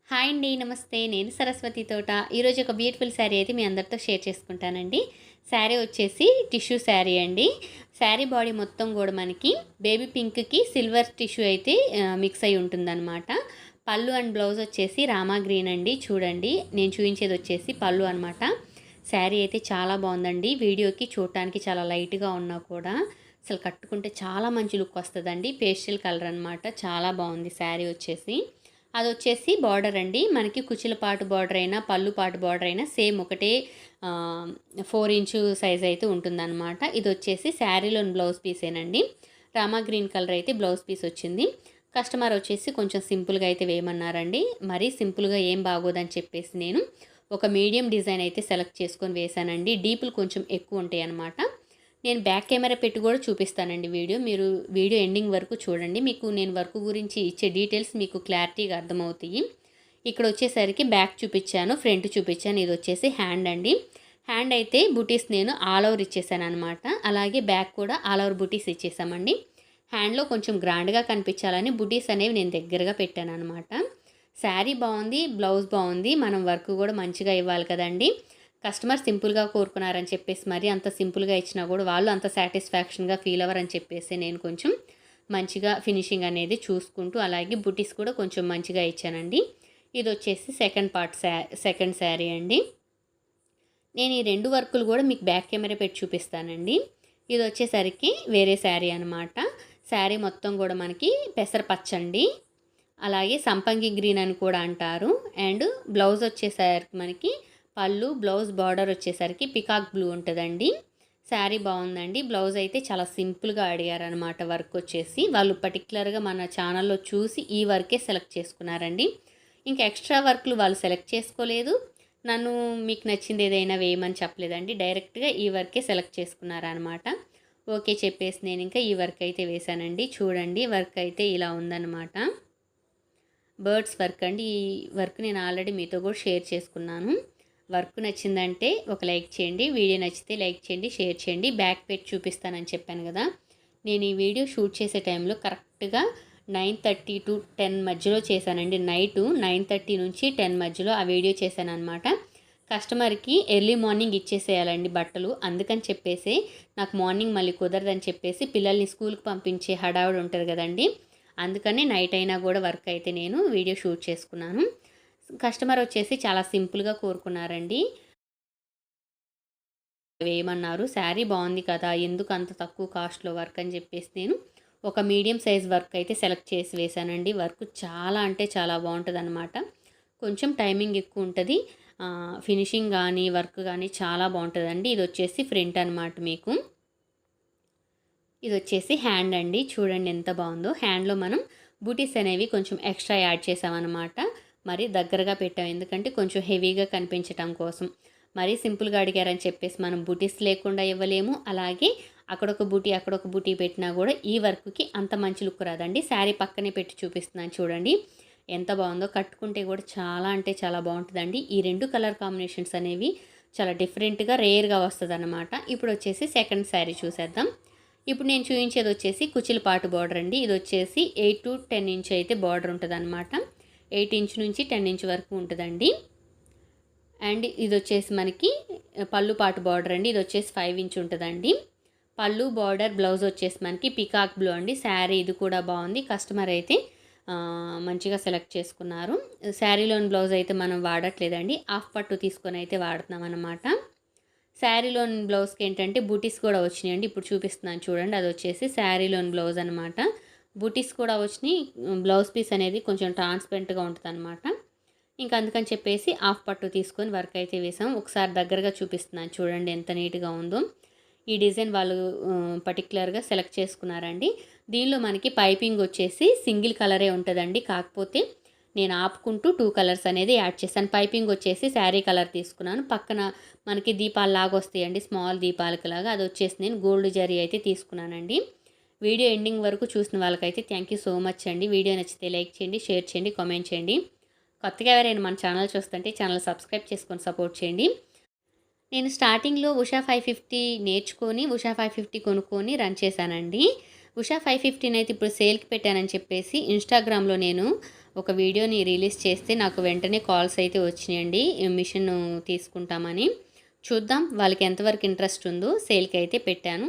Hi అండి. నమస్తే. నేను సరస్వతి తోట. ఈరోజు ఒక బ్యూటిఫుల్ శారీ అయితే మీ అందరితో షేర్ చేసుకుంటానండి. శారీ వచ్చేసి టిష్యూ శారీ అండి. శారీ బాడీ మొత్తం కూడా మనకి బేబీ పింక్‌కి సిల్వర్ టిష్యూ అయితే మిక్స్ అయ్యి ఉంటుందన్నమాట. పళ్ళు అండ్ బ్లౌజ్ వచ్చేసి రామా గ్రీన్ అండి. చూడండి నేను చూపించేది వచ్చేసి పళ్ళు అనమాట. శారీ అయితే చాలా బాగుందండి. వీడియోకి చూడటానికి చాలా లైట్‌గా ఉన్నా కూడా అసలు కట్టుకుంటే చాలా మంచి లుక్ వస్తదండి. పేస్టల్ కలర్ అనమాట. చాలా బాగుంది శారీ వచ్చేసి. అదొచ్చేసి బార్డర్ అండి. మనకి కుచ్చుల పాటు బార్డర్ అయినా, పళ్ళు పాటు బార్డర్ అయినా సేమ్ ఒకటే 4 ఇంచు సైజ్ అయితే ఉంటుందన్నమాట. ఇదొచ్చేసి శారీలోని బ్లౌజ్ పీసేనండి. రామా గ్రీన్ కలర్ అయితే బ్లౌజ్ పీస్ వచ్చింది. కస్టమర్ వచ్చేసి కొంచెం సింపుల్‌గా అయితే వేయమన్నారండి. మరీ సింపుల్‌గా ఏం బాగోదని చెప్పేసి నేను ఒక మీడియం డిజైన్ అయితే సెలెక్ట్ చేసుకొని వేశానండి. డీపులు కొంచెం ఎక్కువ ఉంటాయన్నమాట. నేను బ్యాక్ కెమెరా పెట్టి కూడా చూపిస్తానండి వీడియో. మీరు వీడియో ఎండింగ్ వరకు చూడండి. మీకు నేను వర్క్ గురించి ఇచ్చే డీటెయిల్స్ మీకు క్లారిటీగా అర్థమవుతాయి. ఇక్కడ వచ్చేసరికి బ్యాక్ చూపించాను, ఫ్రంట్ చూపించాను. ఇది వచ్చేసి హ్యాండ్ అండి. హ్యాండ్ అయితే బుటీస్ నేను ఆల్ ఓవర్ ఇచ్చేసాను అనమాట. అలాగే బ్యాక్ కూడా ఆల్ ఓవర్ బుటీస్ ఇచ్చేసామండి. హ్యాండ్లో కొంచెం గ్రాండ్గా కనిపించాలని బుటీస్ అనేవి నేను దగ్గరగా పెట్టాను అనమాట. శారీ బాగుంది, బ్లౌజ్ బాగుంది. మనం వర్క్ కూడా మంచిగా ఇవ్వాలి కదండి. కస్టమర్ సింపుల్గా కోరుకున్నారని చెప్పేసి మరి అంత సింపుల్గా ఇచ్చినా కూడా వాళ్ళు అంత సాటిస్ఫాక్షన్గా ఫీల్ అవ్వరని చెప్పేసి నేను కొంచెం మంచిగా ఫినిషింగ్ అనేది చూసుకుంటూ అలాగే బుటీస్ కూడా కొంచెం మంచిగా ఇచ్చానండి. ఇది వచ్చేసి సెకండ్ శారీ అండి. నేను ఈ 2 వర్కులు కూడా మీకు బ్యాక్ కెమెరా పెట్టి చూపిస్తానండి. ఇది వచ్చేసరికి వేరే శారీ అనమాట. శారీ మొత్తం కూడా మనకి పెసరపచ్చండి, అలాగే సంపంగి గ్రీన్ అని కూడా అంటారు. అండ్ బ్లౌజ్ వచ్చేసరికి మనకి పళ్ళు, బ్లౌజ్ బార్డర్ వచ్చేసరికి పికాక్ బ్లూ ఉంటుందండి. శారీ బాగుందండి. బ్లౌజ్ అయితే చాలా సింపుల్గా అడిగారనమాట. వర్క్ వచ్చేసి వాళ్ళు పర్టికులర్గా మన ఛానల్లో చూసి ఈ వర్కే సెలెక్ట్ చేసుకున్నారండి. ఇంకా ఎక్స్ట్రా వర్క్లు వాళ్ళు సెలెక్ట్ చేసుకోలేదు. నన్ను మీకు నచ్చింది ఏదైనా వేయమని చెప్పలేదండి. డైరెక్ట్గా ఈ వర్కే సెలెక్ట్ చేసుకున్నారనమాట. ఓకే చెప్పేసి నేను ఇంకా ఈ వర్క్ అయితే వేశానండి. చూడండి వర్క్ అయితే ఇలా ఉందన్నమాట. బర్డ్స్ వర్క్ అండి. ఈ వర్క్ నేను ఆల్రెడీ మీతో కూడా షేర్ చేసుకున్నాను. వర్క్ నచ్చిందంటే ఒక లైక్ చేయండి. వీడియో నచ్చితే లైక్ చేయండి, షేర్ చేయండి. బ్యాక్ పెట్టి చూపిస్తానని చెప్పాను కదా. నేను ఈ వీడియో షూట్ చేసే టైంలో కరెక్ట్గా 9:30 to 10 మధ్యలో చేశానండి. నైటు 9:30 నుంచి 10 మధ్యలో ఆ వీడియో చేశాను అనమాట. కస్టమర్కి ఎర్లీ మార్నింగ్ ఇచ్చేసేయాలండి బట్టలు. అందుకని చెప్పేసి నాకు మార్నింగ్ మళ్ళీ కుదరదని చెప్పేసి పిల్లల్ని స్కూల్కి పంపించే హడావుడి ఉంటుంది కదండి. అందుకని నైట్ అయినా కూడా వర్క్ అయితే నేను వీడియో షూట్ చేసుకున్నాను. కస్టమర్ వచ్చేసి చాలా సింపుల్గా కోరుకున్నారండి. వేయమన్నారు. శారీ బాగుంది కదా, ఎందుకు అంత తక్కువ కాస్ట్లో వర్క్ అని చెప్పేసి నేను ఒక మీడియం సైజ్ వర్క్ అయితే సెలెక్ట్ చేసి వేశానండి. వర్క్ చాలా అంటే చాలా బాగుంటుంది అనమాట. కొంచెం టైమింగ్ ఎక్కువ ఉంటుంది. ఫినిషింగ్ కానీ వర్క్ కానీ చాలా బాగుంటుందండి. ఇది వచ్చేసి ఫ్రంట్ అనమాట మీకు. ఇది వచ్చేసి హ్యాండ్ అండి. చూడండి ఎంత బాగుందో. హ్యాండ్లో మనం బూటీస్ అనేవి కొంచెం ఎక్స్ట్రా యాడ్ చేసామన్నమాట. మరి దగ్గరగా పెట్టాం, ఎందుకంటే కొంచెం హెవీగా కనిపించటం కోసం. మరీ సింపుల్గా అడిగారని చెప్పేసి మనం బూటీస్ లేకుండా ఇవ్వలేము. అలాగే అక్కడొక బూటీ పెట్టినా కూడా ఈ వర్క్కి అంత మంచి లుక్ రాదండి. శారీ పక్కనే పెట్టి చూపిస్తున్నాను చూడండి ఎంత బాగుందో. కట్టుకుంటే కూడా చాలా అంటే చాలా బాగుంటుందండి. ఈ 2 కలర్ కాంబినేషన్స్ అనేవి చాలా డిఫరెంట్గా రేర్గా వస్తుంది అన్నమాట. ఇప్పుడు వచ్చేసి సెకండ్ శారీ చూసేద్దాం. ఇప్పుడు నేను చూపించేది వచ్చేసి కుచ్చిల పాటు బార్డర్ అండి. ఇది వచ్చేసి 8 to 10 ఇంచ్ అయితే బార్డర్ ఉంటుంది అనమాట. 8 ఇంచ్ నుంచి 10 ఇంచ్ వరకు ఉంటుందండి. అండ్ ఇది వచ్చేసి మనకి పళ్ళు పాటు బార్డర్ అండి. ఇది వచ్చేసి 5 ఇంచ్ ఉంటుందండి. పళ్ళు బార్డర్ బ్లౌజ్ వచ్చేసి మనకి పికాక్ బ్లూ అండి. శారీ ఇది కూడా బాగుంది. కస్టమర్ అయితే మంచిగా సెలెక్ట్ చేసుకున్నారు. శారీలోని బ్లౌజ్ అయితే మనం వాడట్లేదండి, హాఫ్ పట్టు తీసుకొని అయితే వాడుతున్నాం అన్నమాట. శారీలోని బ్లౌజ్కి ఏంటంటే బూటీస్ కూడా వచ్చినాయండి. ఇప్పుడు చూపిస్తున్నాను చూడండి. అది వచ్చేసి శారీలోని బ్లౌజ్ అనమాట. బూటీస్ కూడా వచ్చినాయి. బ్లౌజ్ పీస్ అనేది కొంచెం ట్రాన్స్పరెంట్గా ఉంటుంది అనమాట. ఇంకా అందుకని చెప్పేసి హాఫ్ పట్టు తీసుకొని వర్క్ అయితే వేసాం. ఒకసారి దగ్గరగా చూపిస్తున్నాను చూడండి ఎంత నీట్గా ఉందో. ఈ డిజైన్ వాళ్ళు పర్టికులర్గా సెలెక్ట్ చేసుకున్నారండి. దీనిలో మనకి పైపింగ్ వచ్చేసి సింగిల్ కలరే ఉంటుందండి. కాకపోతే నేను ఆపుకుంటూ 2 కలర్స్ అనేది యాడ్ చేశాను. పైపింగ్ వచ్చేసి శారీ కలర్ తీసుకున్నాను. పక్కన మనకి దీపాలలాగా వస్తాయండి, స్మాల్ దీపాలకిలాగా. అది వచ్చేసి నేను గోల్డ్ జరీ అయితే తీసుకున్నానండి. వీడియో ఎండింగ్ వరకు చూసిన వాళ్ళకైతే థ్యాంక్ యూ సో మచ్ అండి. వీడియో నచ్చితే లైక్ చేయండి, షేర్ చేయండి, కామెంట్ చేయండి. కొత్తగా ఎవరైనా మన ఛానల్ చూస్తుంటే ఛానల్ సబ్స్క్రైబ్ చేసుకొని సపోర్ట్ చేయండి. నేను స్టార్టింగ్లో ఉషా 550 నేర్చుకొని ఉషా 550 కొనుక్కొని రన్ చేశానండి. ఉషా 515 అయితే ఇప్పుడు సేల్కి పెట్టానని చెప్పేసి ఇన్స్టాగ్రామ్లో నేను ఒక వీడియోని రిలీజ్ చేస్తే నాకు వెంటనే కాల్స్ అయితే వచ్చినాయండి, మిషన్ తీసుకుంటామని. చూద్దాం వాళ్ళకి ఎంతవరకు ఇంట్రెస్ట్ ఉందో. సేల్కి అయితే పెట్టాను.